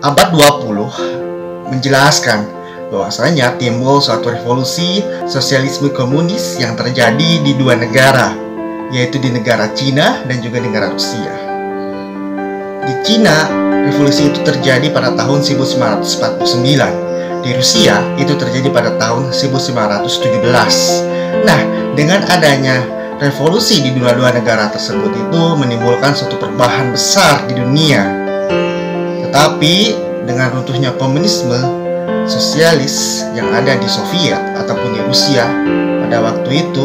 abad 20 menjelaskan bahwasanya timbul suatu revolusi sosialisme komunis yang terjadi di dua negara, yaitu di negara Cina dan juga negara Rusia. Di Cina, revolusi itu terjadi pada tahun 1949. Di Rusia, itu terjadi pada tahun 1917. Nah, dengan adanya revolusi di dua-dua negara tersebut itu menimbulkan suatu perubahan besar di dunia. Tetapi dengan runtuhnya komunisme, sosialis yang ada di Soviet ataupun di Rusia pada waktu itu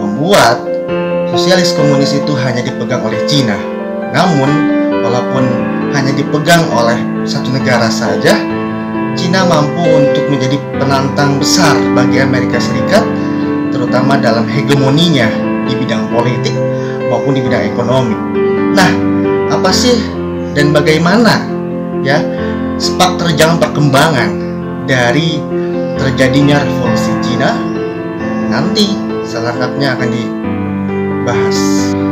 membuat sosialis komunis itu hanya dipegang oleh Cina. Namun, walaupun hanya dipegang oleh satu negara saja, Cina mampu untuk menjadi penantang besar bagi Amerika Serikat, terutama dalam hegemoninya di bidang politik maupun di bidang ekonomi. Nah, apa sih dan bagaimana ya sepak terjang perkembangan dari terjadinya revolusi Cina? Nanti selengkapnya akan dibahas.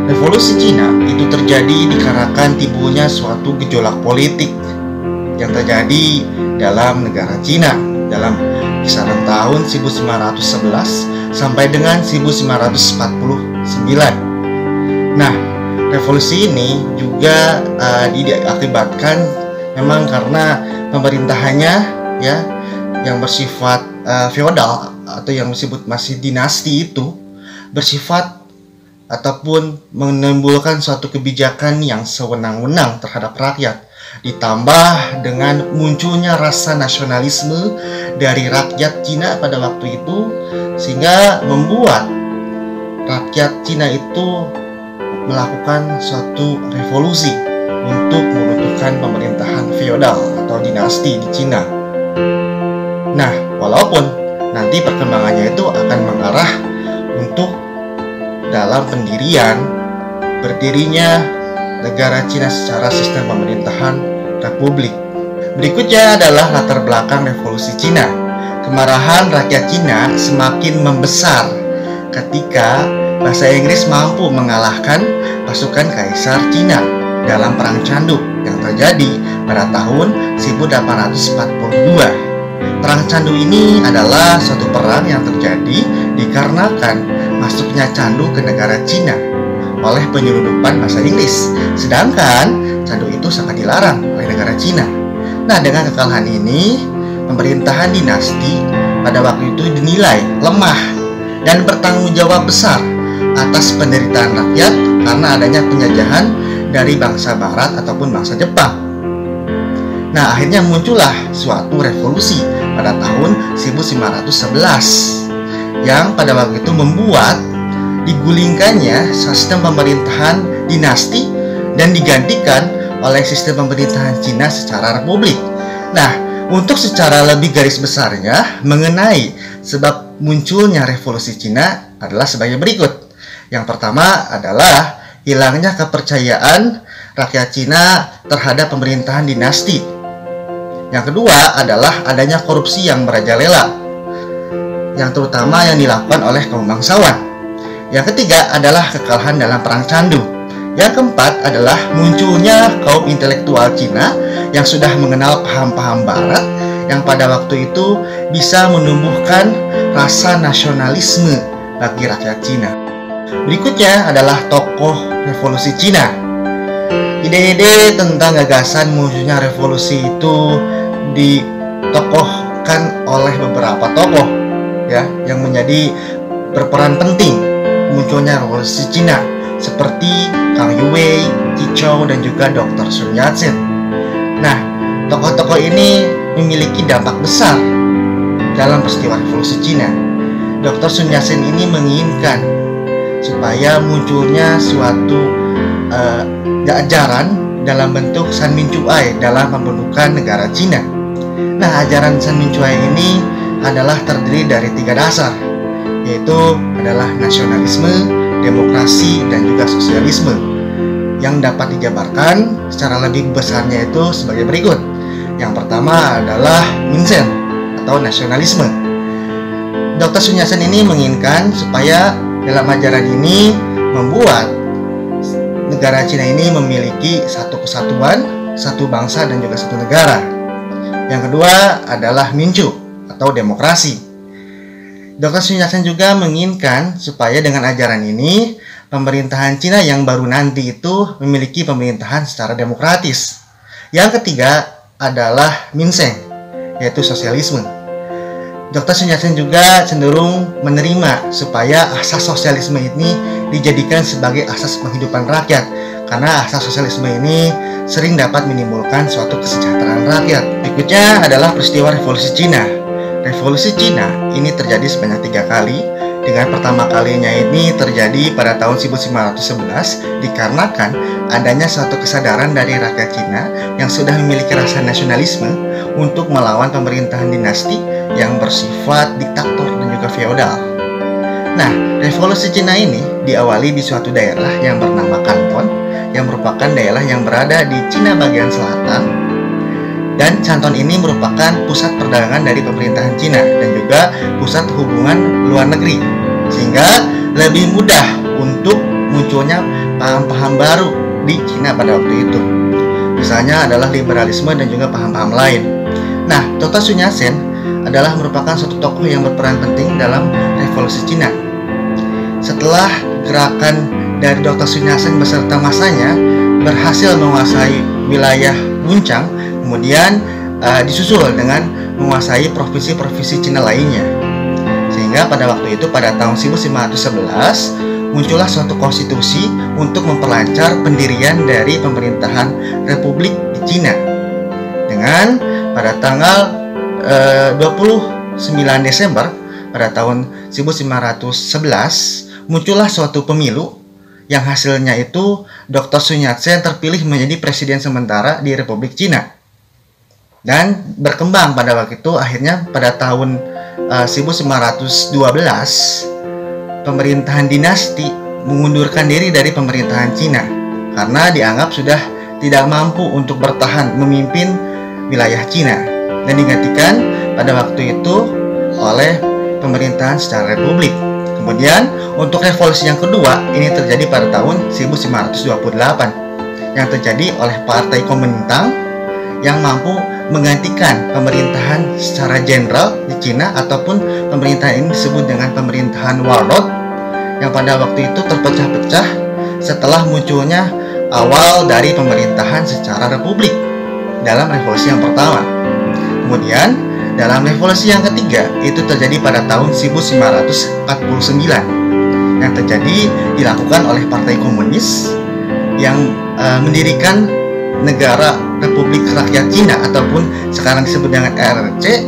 Revolusi Cina itu terjadi dikarenakan timbulnya suatu gejolak politik yang terjadi dalam negara Cina dalam kisaran tahun 1911 sampai dengan 1949. Nah, revolusi ini juga diakibatkan memang karena pemerintahannya ya yang bersifat feodal atau yang disebut masih dinasti itu bersifat ataupun menimbulkan suatu kebijakan yang sewenang-wenang terhadap rakyat, ditambah dengan munculnya rasa nasionalisme dari rakyat Cina pada waktu itu, sehingga membuat rakyat Cina itu melakukan suatu revolusi untuk meruntuhkan pemerintahan feodal atau dinasti di Cina. Nah, walaupun nanti perkembangannya itu akan mengarah untuk dalam berdirinya negara Cina secara sistem pemerintahan republik. Berikutnya adalah latar belakang revolusi Cina. Kemarahan rakyat Cina semakin membesar ketika bahasa Inggris mampu mengalahkan pasukan Kaisar Cina dalam Perang Canduk yang terjadi pada tahun 1842. Perang Candu ini adalah suatu perang yang terjadi dikarenakan masuknya candu ke negara Cina oleh penyelundupan bahasa Inggris, sedangkan candu itu sangat dilarang oleh negara Cina. Nah, dengan kekalahan ini, pemerintahan dinasti pada waktu itu dinilai lemah dan bertanggung jawab besar atas penderitaan rakyat karena adanya penjajahan dari bangsa Barat ataupun bangsa Jepang. Nah, akhirnya muncullah suatu revolusi pada tahun 1911 yang pada waktu itu membuat digulingkannya sistem pemerintahan dinasti dan digantikan oleh sistem pemerintahan Cina secara republik. Nah, untuk secara lebih garis besarnya mengenai sebab munculnya revolusi Cina adalah sebagai berikut. Yang pertama adalah hilangnya kepercayaan rakyat Cina terhadap pemerintahan dinasti. Yang kedua adalah adanya korupsi yang merajalela, yang terutama yang dilakukan oleh kaum bangsawan. Yang ketiga adalah kekalahan dalam Perang Candu. Yang keempat adalah munculnya kaum intelektual Cina yang sudah mengenal paham-paham Barat yang pada waktu itu bisa menumbuhkan rasa nasionalisme bagi rakyat Cina. Berikutnya adalah tokoh revolusi Cina. Ide-ide tentang gagasan munculnya revolusi itu ditokohkan oleh beberapa tokoh ya yang menjadi berperan penting munculnya revolusi Cina seperti Kang Youwei, Chichou dan juga Dr. Sun Yat-sen. Nah, tokoh-tokoh ini memiliki dampak besar dalam peristiwa revolusi Cina. Dr. Sun Yat-sen ini menginginkan supaya munculnya suatu ajaran dalam bentuk San Mincuai dalam pembentukan negara Cina. Nah, ajaran San Mincuai ini adalah terdiri dari 3 dasar, yaitu adalah nasionalisme, demokrasi, dan juga sosialisme, yang dapat dijabarkan secara lebih besarnya itu sebagai berikut. Yang pertama adalah Minsen atau nasionalisme. Dr. Sun Yat-sen ini menginginkan supaya dalam ajaran ini membuat negara Cina ini memiliki satu kesatuan satu bangsa dan juga satu negara. Yang kedua adalah Mincu atau demokrasi. Dr. Sun Yat-sen juga menginginkan supaya dengan ajaran ini pemerintahan Cina yang baru nanti itu memiliki pemerintahan secara demokratis. Yang ketiga adalah Minseng, yaitu sosialisme. Dr. Sun Yat-sen juga cenderung menerima supaya asas sosialisme ini dijadikan sebagai asas penghidupan rakyat, karena asas sosialisme ini sering dapat menimbulkan suatu kesejahteraan rakyat. Berikutnya adalah peristiwa Revolusi Cina. Revolusi Cina ini terjadi sebanyak 3 kali. Dengan pertama kalinya ini terjadi pada tahun 1511 dikarenakan adanya suatu kesadaran dari rakyat Cina yang sudah memiliki rasa nasionalisme untuk melawan pemerintahan dinasti yang bersifat diktator dan juga feodal. Nah, Revolusi Cina ini diawali di suatu daerah yang bernama Kanton, yang merupakan daerah yang berada di Cina bagian selatan. Dan Canton ini merupakan pusat perdagangan dari pemerintahan Cina dan juga pusat hubungan luar negeri, sehingga lebih mudah untuk munculnya paham-paham baru di Cina pada waktu itu. Misalnya adalah liberalisme dan juga paham-paham lain. Nah, Dr. Sun Yat-sen adalah merupakan suatu tokoh yang berperan penting dalam Revolusi Cina. Setelah gerakan dari Dr. Sun Yat-sen beserta masanya berhasil menguasai wilayah Wuchang, kemudian disusul dengan menguasai provinsi-provinsi Cina lainnya. Sehingga pada waktu itu pada tahun 1511 muncullah suatu konstitusi untuk memperlancar pendirian dari pemerintahan Republik di Cina. Dengan pada tanggal 29 Desember pada tahun 1511 muncullah suatu pemilu yang hasilnya itu Dr. Sun Yat-sen terpilih menjadi presiden sementara di Republik Cina. Dan berkembang pada waktu itu akhirnya pada tahun 1512 pemerintahan dinasti mengundurkan diri dari pemerintahan Cina karena dianggap sudah tidak mampu untuk bertahan memimpin wilayah Cina dan digantikan pada waktu itu oleh pemerintahan secara republik. Kemudian untuk revolusi yang kedua ini terjadi pada tahun 1528 yang terjadi oleh Partai Kuomintang yang mampu menggantikan pemerintahan secara jenderal di Cina, ataupun pemerintahan ini disebut dengan pemerintahan Warlord yang pada waktu itu terpecah-pecah setelah munculnya awal dari pemerintahan secara republik dalam revolusi yang pertama. Kemudian dalam revolusi yang ketiga itu terjadi pada tahun 1549 yang terjadi dilakukan oleh Partai Komunis yang mendirikan negara Republik Rakyat Cina ataupun sekarang disebut dengan RRC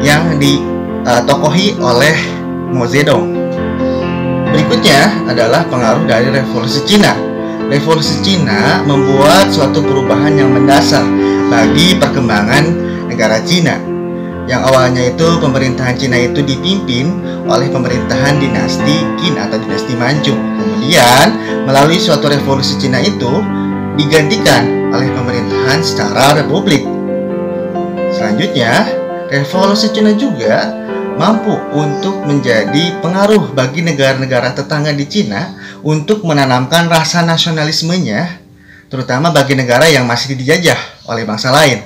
yang ditokohi oleh Mao Zedong. Berikutnya adalah pengaruh dari Revolusi Cina. Revolusi Cina membuat suatu perubahan yang mendasar bagi perkembangan negara Cina. Yang awalnya itu pemerintahan Cina itu dipimpin oleh pemerintahan dinasti Qin atau dinasti Manchu. Kemudian melalui suatu revolusi Cina itu digantikan oleh pemerintahan secara republik. Selanjutnya, revolusi Cina juga mampu untuk menjadi pengaruh bagi negara-negara tetangga di Cina untuk menanamkan rasa nasionalismenya, terutama bagi negara yang masih dijajah oleh bangsa lain.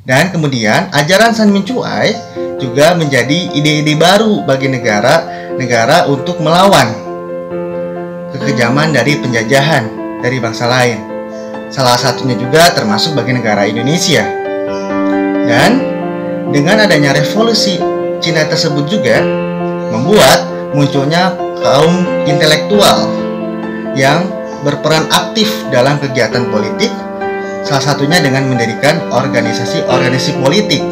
Dan kemudian ajaran San Mincuai juga menjadi ide-ide baru bagi negara-negara untuk melawan kekejaman dari penjajahan dari bangsa lain. Salah satunya juga termasuk bagi negara Indonesia. Dan dengan adanya revolusi Cina tersebut juga membuat munculnya kaum intelektual yang berperan aktif dalam kegiatan politik, salah satunya dengan mendirikan organisasi-organisasi politik